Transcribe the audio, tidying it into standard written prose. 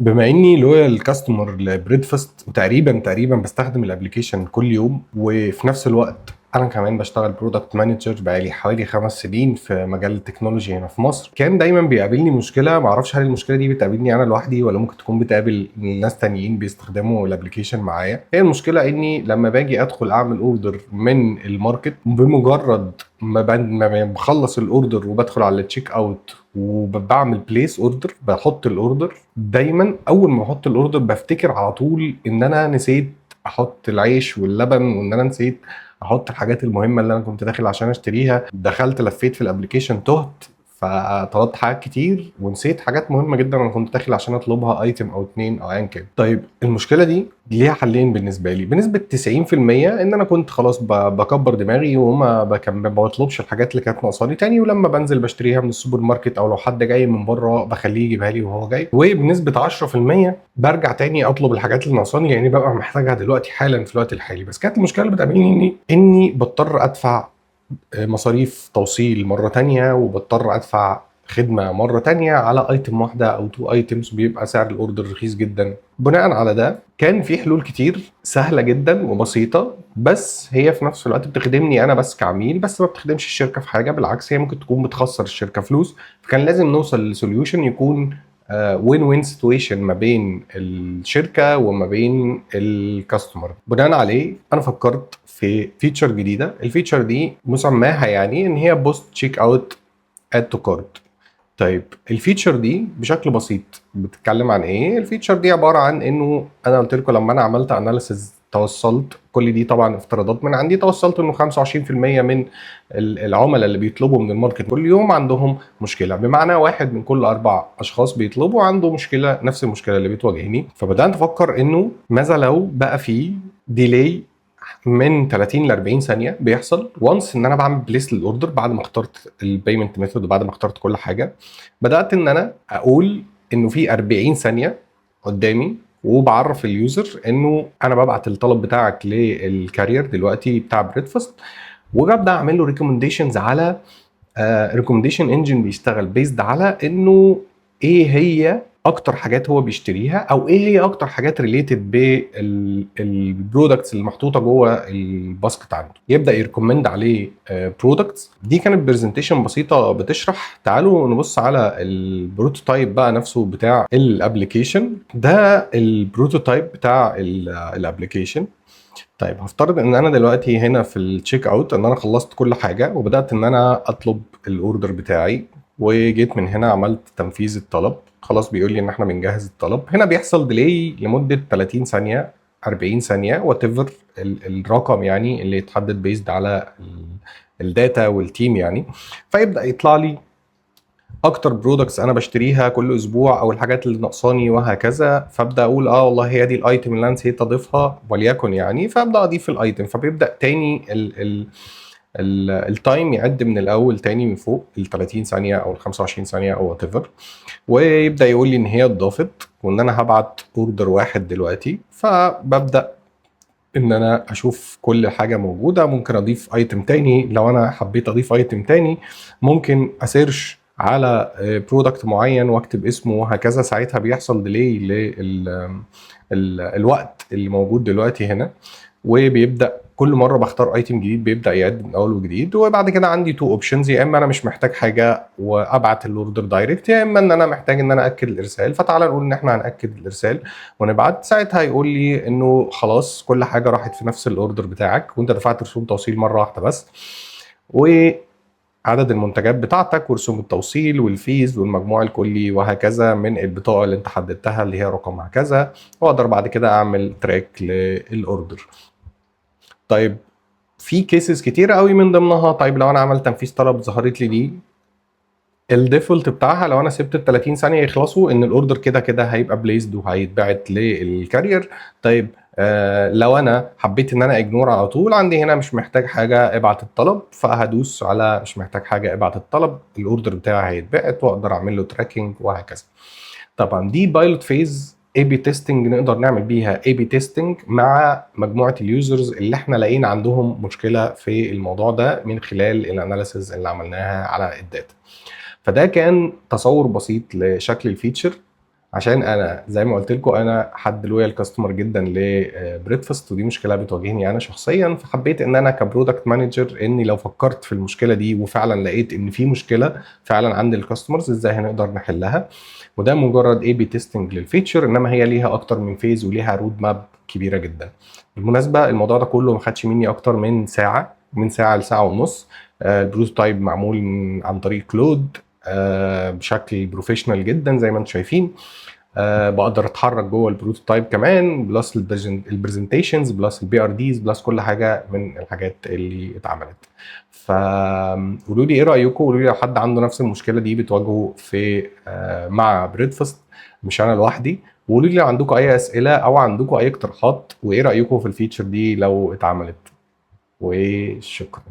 بما اني لويال كاستمر لبريدفاست وتقريبا بستخدم الابلكيشن كل يوم، وفي نفس الوقت انا كمان بشتغل برودكت مانجر بقالي حوالي 5 سنين في مجال التكنولوجي هنا في مصر. كان دايما بيقابلني مشكله، معرفش هل المشكله دي بتقابلني انا لوحدي ولا ممكن تكون بتقابل ناس تانيين بيستخدموا الابلكيشن معايا. هي المشكله اني لما باجي ادخل اعمل اوردر من الماركت، بمجرد ما بخلص الاوردر وبدخل على التشيك اوت وبعمل بليس اوردر، بحط الاوردر، دايما اول ما احط الاوردر بفتكر على طول ان انا نسيت احط العيش واللبن، وان انا نسيت احط الحاجات المهمه اللي انا كنت داخل عشان اشتريها. دخلت لفيت في الابلكيشن، تهت، فطلبت حاجات كتير ونسيت حاجات مهمه جدا انا كنت داخل عشان اطلبها، ايتم او اتنين او ايا كان. طيب المشكله دي ليها حلين بالنسبه لي. بنسبه 90% ان انا كنت خلاص بكبر دماغي وما ما بطلبش الحاجات اللي كانت ناقصاني تاني، ولما بنزل بشتريها من السوبر ماركت او لو حد جاي من بره بخليه يجيبها لي وهو جاي. وبنسبه 10% برجع تاني اطلب الحاجات اللي ناقصاني لاني ببقى محتاجها دلوقتي حالا في الوقت الحالي. بس كانت المشكله اللي بتقابلني اني بضطر ادفع مصاريف توصيل مرة تانية، وبضطر ادفع خدمة مرة تانية على ايتم واحدة او تو ايتمز، بيبقى سعر الاوردر رخيص جدا. بناء على ده كان في حلول كتير سهلة جدا وبسيطة، بس هي في نفس الوقت بتخدمني انا بس كعميل، بس ما بتخدمش الشركة في حاجة، بالعكس هي ممكن تكون بتخسر الشركة فلوس. فكان لازم نوصل لسوليوشن يكون وين وين سيتويشن ما بين الشركه وما بين الكاستمر. بناء عليه انا فكرت في فيتشر جديده. الفيتشر دي مسماها يعني ان هي بوست تشيك اوت اد تو كارت. طيب الفيتشر دي بشكل بسيط بتتكلم عن ايه؟ الفيتشر دي عباره عن انه انا قلت لكم لما انا عملت اناليسز، توصلت كل دي طبعا افتراضات من عندي، توصلت انه 25% من العملاء اللي بيطلبوا من الماركت كل يوم عندهم مشكله، بمعنى واحد من كل 4 اشخاص بيطلبوا عنده مشكله نفس المشكله اللي بتواجهني. فبدات افكر انه ماذا لو بقى في ديلي من 30 ل 40 ثانيه بيحصل وانس ان انا بعمل بليس للاوردر بعد ما اخترت البيمنت ميثود وبعد ما اخترت كل حاجه. بدات ان انا اقول انه في 40 ثانيه قدامي، وبعرف اليوزر انه انا ببعت الطلب بتاعك للكارير دلوقتي بتاع بريدفاست، وببدا اعمل له ريكومنديشنز على ريكومنديشن انجن بيشتغل بيزد على انه ايه هي اكتر حاجات هو بيشتريها، او ايه هي اكتر حاجات ريليتد بالبرودكتس اللي محطوطه جوه الباسكت عنده، يبدا يريكومند عليه برودكتس. دي كانت برزنتيشن بسيطه بتشرح. تعالوا نبص على البروتوتايب بقى نفسه بتاع الابلكيشن ده. البروتوتايب بتاع الابلكيشن. طيب هفترض ان انا دلوقتي هنا في التشيك اوت ان انا خلصت كل حاجه وبدات ان انا اطلب الاوردر بتاعي، وجيت من هنا عملت تنفيذ الطلب. خلاص بيقول لي ان احنا بنجهز الطلب. هنا بيحصل ديلي لمده 30 ثانيه، 40 ثانيه، وات ايفر الرقم يعني اللي يتحدد بيزد على الداتا والتيم يعني. فيبدا يطلع لي اكتر برودكتس انا بشتريها كل اسبوع او الحاجات اللي ناقصاني وهكذا. فابدا اقول والله هي دي الايتم اللي انا نسيت اضيفها وليكن يعني، فابدا اضيف الايتم. فبيبدا تاني التايم يعد من الاول تاني من فوق ال 30 ثانيه او ال 25 ثانيه او وات ايفر، ويبدا يقول لي ان هي اتضافت وان انا هبعت اوردر واحد دلوقتي. فببدا ان انا اشوف كل حاجه موجوده. ممكن اضيف ايتم تاني لو انا حبيت اضيف ايتم تاني، ممكن اسيرش على برودكت معين واكتب اسمه وهكذا. ساعتها بيحصل ديلي للوقت اللي موجود دلوقتي هنا، وبيبدا كل مره بختار ايتم جديد بيبدا يعد من اول وجديد. وبعد كده عندي تو اوبشنز، يا اما انا مش محتاج حاجه وابعت الاوردر دايركت، يا اما ان انا محتاج ان انا اكد الارسال. فتعالى نقول ان احنا هناكد الارسال ونبعت. ساعتها يقول لي انه خلاص كل حاجه راحت في نفس الاوردر بتاعك، وانت دفعت رسوم توصيل مره واحده بس، وعدد المنتجات بتاعتك ورسوم التوصيل والفيز والمجموع الكلي وهكذا من البطاقه اللي انت حددتها اللي هي رقمها كذا. واقدر بعد كده اعمل تراك للاوردر. طيب في كيسز كتيرة قوي من ضمنها. طيب لو انا عملت تنفيذ طلب ظهرت لي دي الديفولت بتاعها، لو انا سبت ال 30 ثانيه يخلصوا ان الاوردر كده كده هيبقى بليزد وهيتبعت للكارير. طيب لو انا حبيت ان انا اجنور على طول، عندي هنا مش محتاج حاجه ابعت الطلب، فهدوس على مش محتاج حاجه ابعت الطلب، الاوردر بتاعي هيتبعت واقدر اعمل له تراكنج وهكذا. طبعا دي بايلوت فيز اي بي تيستنج، نقدر نعمل بيها اي بي تيستنج مع مجموعه اليوزرز اللي احنا لقينا عندهم مشكله في الموضوع ده من خلال الاناليسز اللي عملناها على الداتا. فده كان تصور بسيط لشكل الفيتشر. عشان انا زي ما قلت لكم انا حد لويال كاستمر جدا لبريدفاست، ودي مشكله بتواجهني انا شخصيا، فحبيت ان انا كبرودكت مانجر اني لو فكرت في المشكله دي وفعلا لقيت ان في مشكله فعلا عند الكاستمرز ازاي هنقدر نحلها. وده مجرد اي بي تيستنج للفيتشر، انما هي ليها اكتر من فيز وليها رود ماب كبيره جدا. بالمناسبه الموضوع ده كله ما خدش مني اكتر من ساعه، من ساعه لساعه ونص. البروتوتايب معمول عن طريق كلود بشكل بروفيشنال جدا زي ما انتم شايفين. بقدر اتحرك جوه البروتوتايب كمان، بلس البرزنتيشنز بلس البي ار ديز بلس كل حاجه من الحاجات اللي اتعملت. فقولوا لي ايه رايكم، قولوا لي لو حد عنده نفس المشكله دي بتواجهه في مع بريدفاست، مش انا لوحدي. وقولوا لي لو عندكم اي اسئله او عندكم اي اقتراحات، وايه رايكم في الفيتشر دي لو اتعملت. وشكرا.